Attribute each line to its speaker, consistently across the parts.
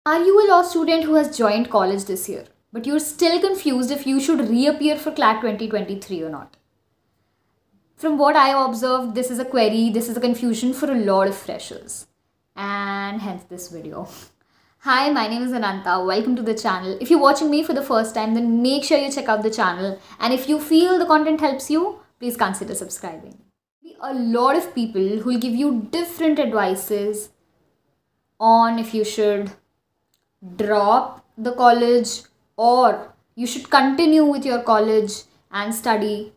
Speaker 1: Are you a law student who has joined college this year, but you're still confused if you should reappear for CLAT 2023 or not? From what I observed, this is a query, this is a confusion for a lot of freshers, and hence this video. Hi, my name is Ananta. Welcome to the channel. If you're watching me for the first time, then make sure you check out the channel. And if you feel the content helps you, please consider subscribing. A lot of people who will give you different advices on if you should drop the college or you should continue with your college and study,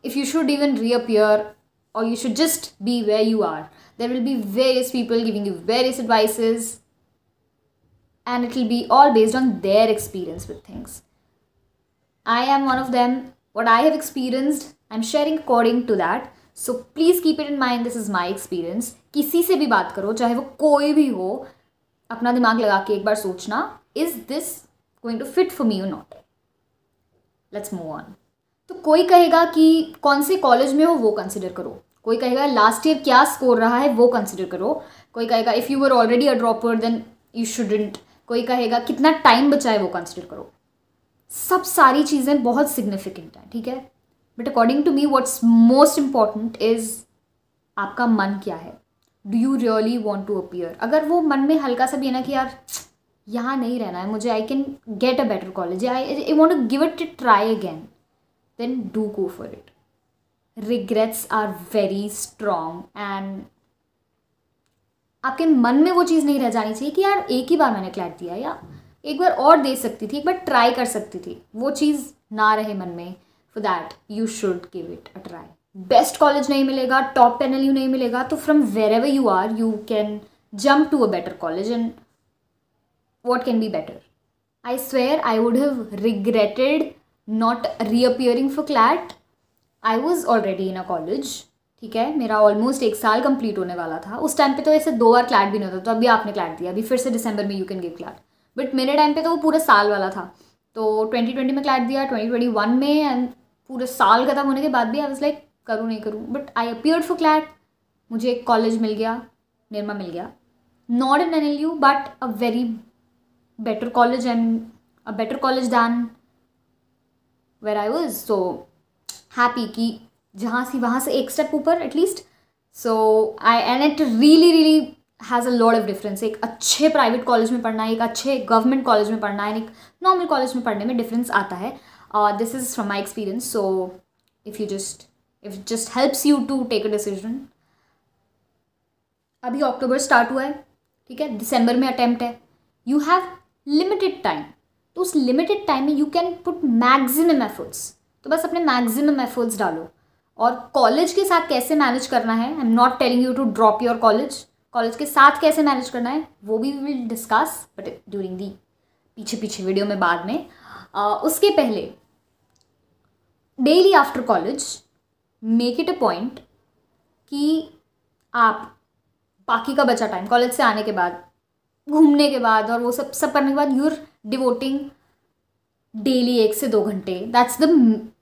Speaker 1: if you should even reappear or you should just be where you are. There will be various people giving you various advices, and it will be all based on their experience with things. I am one of them. What I have experienced, I'm sharing according to that. So please keep it in mind, this is my experience. किसी से भी बात करो, चाहे वो कोई भी हो, अपना दिमाग लगा के एक बार सोचना, is this going to fit for me or not? Let's move on. तो कोई कहेगा कि कौन से कॉलेज में हो वो कंसिडर करो, कोई कहेगा लास्ट ईयर क्या स्कोर रहा है वो कंसिडर करो, कोई कहेगा if you were already a dropper then you shouldn't, कोई कहेगा कितना टाइम बचा है वो कंसिडर करो. सब सारी चीज़ें बहुत सिग्निफिकेंट हैं, ठीक है. But according to me what's most important is आपका मन क्या है. Do you really want to appear. अगर वो मन में हल्का सा भी है ना कि यार यहाँ नहीं रहना है मुझे, I can get a better college, I want to give it try again, then do go for it. Regrets are very strong and आपके मन में वो चीज़ नहीं रह जानी चाहिए कि यार एक ही बार मैंने क्लैट दिया या एक बार और दे सकती थी, एक बार ट्राई कर सकती थी. वो चीज़ ना रहे मन में. For that you should give it a try. Best college नहीं मिलेगा, टॉप NLU नहीं मिलेगा, तो from wherever you are you can jump to a better college. And what can be better? I swear I would have regretted not reappearing for CLAT. I was already in a college. ठीक है, मेरा almost 1 साल complete होने वाला था. उस time पे तो ऐसे 2 बार क्लैट भी नहीं होता. तो अभी आपने क्लैट दिया, अभी फिर से दिसंबर में you can give CLAT. But मेरे टाइम पे तो वो पूरा साल वाला था. तो 2020 में क्लैट दिया, 2021 में, एंड पूरे साल खत्म होने के बाद भी आई वाज लाइक करूँ नहीं करूँ. But I appeared for CLAT. मुझे एक कॉलेज मिल गया, निर्मा मिल गया. Not in NLU but a very better college and a better college than where I was. So happy कि जहाँ से वहाँ से एक स्टेप ऊपर at least. So I and it really has a lot of difference. एक अच्छे प्राइवेट कॉलेज में पढ़ना है, एक अच्छे गवर्नमेंट कॉलेज में पढ़ना है, एक नॉर्मल कॉलेज में पढ़ने में डिफरेंस आता है. This is from my experience. So if it just helps you to take a decision. अभी अक्टूबर स्टार्ट हुआ है, ठीक है, दिसंबर में अटैम्प्ट है. You have limited time. तो उस लिमिटेड टाइम में you can put maximum efforts. तो बस अपने मैक्सिमम एफर्ट्स डालो. और कॉलेज के साथ कैसे मैनेज करना है, I am not telling you to drop your college. College के साथ कैसे मैनेज करना है वो भी will discuss, but during the पीछे वीडियो में बाद में. उसके पहले daily after college make it a point कि आप बाकी का बचा टाइम कॉलेज से आने के बाद, घूमने के बाद और वो सब करने के बाद, यू आर डिवोटिंग डेली 1 से 2 घंटे. That's the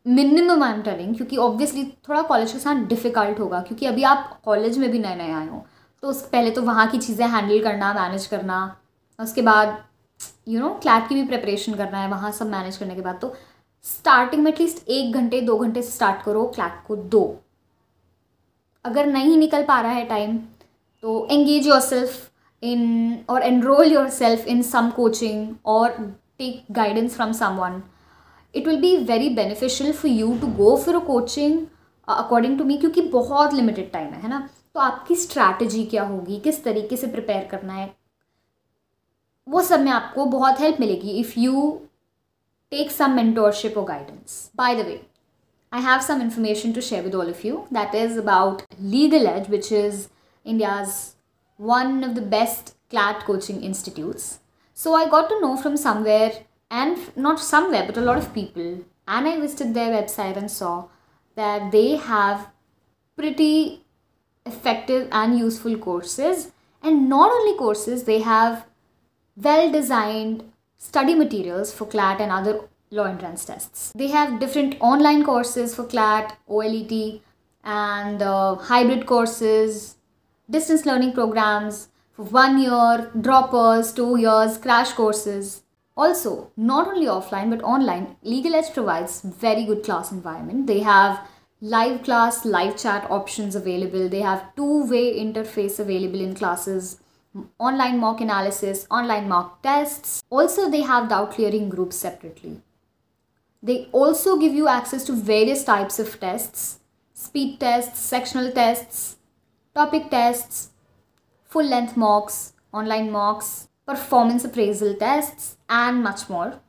Speaker 1: minimum I am telling. क्योंकि ऑब्वियसली थोड़ा कॉलेज के साथ डिफ़िकल्ट होगा क्योंकि अभी आप कॉलेज में भी नए नए आए हो. तो उस पहले तो वहाँ की चीज़ें हैंडल करना, मैनेज करना, उसके बाद क्लैट की भी प्रिपरेशन करना है वहाँ सब मैनेज करने के बाद. तो स्टार्टिंग में एटलीस्ट 1 घंटे 2 घंटे से स्टार्ट करो, क्लैट को दो. अगर नहीं निकल पा रहा है टाइम तो engage your self in or enroll yourself in some coaching or take guidance from someone. It will be very beneficial for you to go for a coaching according to me, क्योंकि बहुत limited time है ना. तो आपकी strategy क्या होगी, किस तरीके से प्रिपेयर करना है, वो सब में आपको बहुत हेल्प मिलेगी if you take some mentorship और guidance. By the way, I have some information to share with all of you. That is about Legal Edge, which is India's one of the best CLAT coaching institutes. So I got to know from somewhere, and not somewhere but a lot of people, and I visited their website and saw that they have pretty effective and useful courses. And not only courses, they have well designed study materials for CLAT and other law entrance tests. They have different online courses for CLAT, OLET, and hybrid courses, distance learning programs for 1 year, droppers, 2 years, crash courses. Also, not only offline but online, Legal Edge provides very good class environment. They have live class, live chat options available. They have two-way interface available in classes, online mock analysis, online mock tests. Also, they have doubt clearing groups separately. They also give you access to various types of tests, speed tests, sectional tests, topic tests, full length mocks, online mocks, performance appraisal tests, and much more.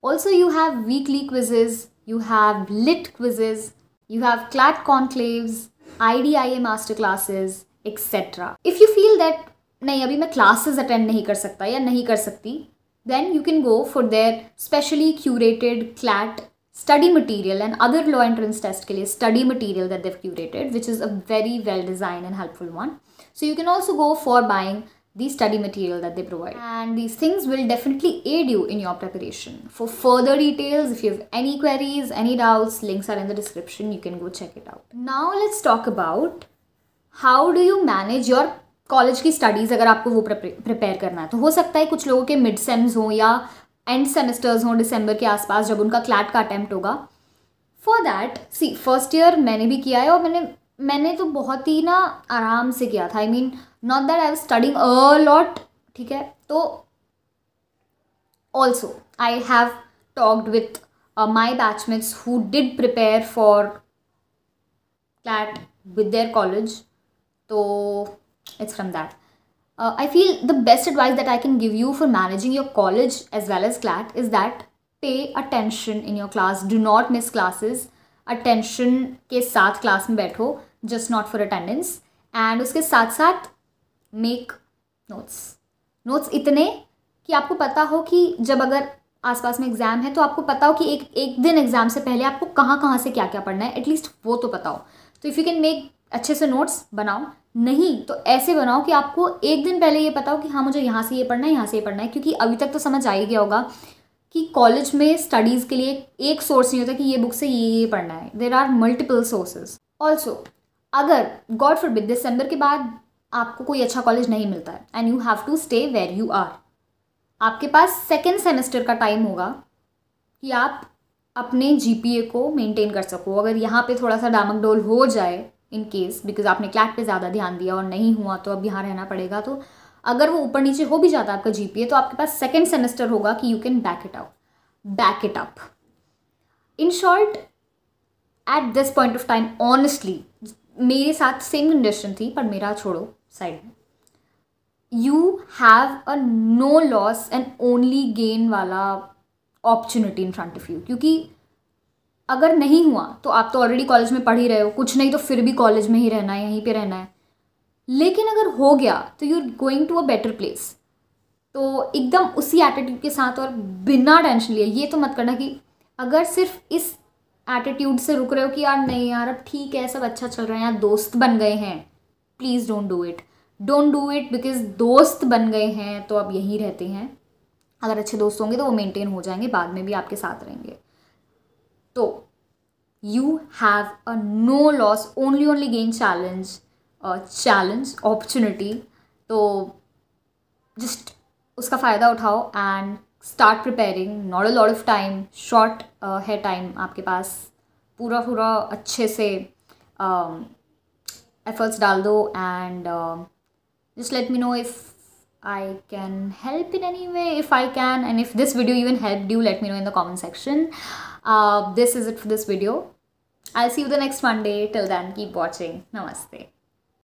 Speaker 1: Also, you have weekly quizzes, you have lit quizzes, you have CLAT conclaves, IDIA masterclasses, etc. If you feel that नहीं अभी मैं classes attend नहीं कर सकता या नहीं कर सकती, then you can go for their specially curated CLAT study material and other law entrance test के लिए study material that they've curated, which is a very well designed and helpful one. So you can also go for buying the study material that they provide, and these things will definitely aid you in your preparation. For further details, if you have any queries, any doubts, links are in the description. You can go check it out. Now let's talk about how do you manage your college की studies अगर आपको वो prepare करना है. तो हो सकता है कुछ लोगों के मिड सेम्स हों या एंड सेमेस्टर्स हों दिसंबर के आसपास जब उनका क्लैट का अटैम्प्ट होगा. For that see first year मैंने भी किया है और मैंने तो बहुत ही ना आराम से किया था. I mean not that I was studying a lot, ठीक है. तो also I have talked with my batchmates who did prepare for CLAT with their college. तो it's from that. I feel the best advice that I can give you for managing your college as well as CLAT is that pay attention in your class. Do not miss classes. Attention के साथ class में बैठो, just not for attendance. And उसके साथ साथ make notes. Notes इतने कि आपको पता हो कि जब अगर आसपास में एग्ज़ाम है तो आपको पता हो कि एक दिन एग्ज़ाम से पहले आपको कहाँ से क्या क्या पढ़ना है, एटलीस्ट वो तो पता हो. तो इफ़ यू कैन मेक अच्छे से नोट्स बनाओ. नहीं तो ऐसे बनाओ कि आपको एक दिन पहले ये पता हो कि हाँ मुझे यहाँ से ये पढ़ना है, यहाँ से ये पढ़ना है. क्योंकि अभी तक तो समझ आ ही गया होगा कि कॉलेज में स्टडीज़ के लिए एक सोर्स नहीं होता कि ये बुक से ये पढ़ना है. There are multiple sources. Also अगर गॉड फॉरबिड दिसंबर के बाद आपको कोई अच्छा कॉलेज नहीं मिलता है and you have to stay where you are, आपके पास सेकेंड सेमेस्टर का टाइम होगा कि आप अपने GPA को मेनटेन कर सको. अगर यहाँ पे थोड़ा सा डामकडोल हो जाए इन केस बिकॉज आपने क्लैट पे ज़्यादा ध्यान दिया और नहीं हुआ तो अब यहाँ रहना पड़ेगा, तो अगर वो ऊपर नीचे हो भी जाता है आपका GPA तो आपके पास सेकेंड सेमेस्टर होगा कि you can back it up. In short at this point of time honestly मेरे साथ सेम कंडीशन थी, पर मेरा छोड़ो साइड में. You have a no loss and only gain वाला opportunity in front of you. क्योंकि अगर नहीं हुआ तो आप तो ऑलरेडी कॉलेज में पढ़ ही रहे हो, कुछ नहीं तो फिर भी कॉलेज में ही रहना है, यहीं पे रहना है. लेकिन अगर हो गया तो you are going to a better place. तो एकदम उसी एटीट्यूड के साथ और बिना टेंशन लिए ये तो मत करना कि अगर सिर्फ इस एटीट्यूड से रुक रहे हो कि यार नहीं यार अब ठीक है सब अच्छा चल रहा है, यार दोस्त बन गए हैं, please don't do it because दोस्त बन गए हैं तो अब यहीं रहते हैं. अगर अच्छे दोस्त होंगे तो वो मेंटेन हो जाएंगे, बाद में भी आपके साथ रहेंगे. तो you have a no loss only gain challenge opportunity. तो just उसका फ़ायदा उठाओ and start preparing. Not a lot of time, short है time आपके पास. पूरा अच्छे से efforts डाल दो and just let me know if I can help in any way. If I can, and if this video even helped you, let me know in the comment section. This is it for this video. I'll see you the next Monday. Till then, keep watching. Namaste.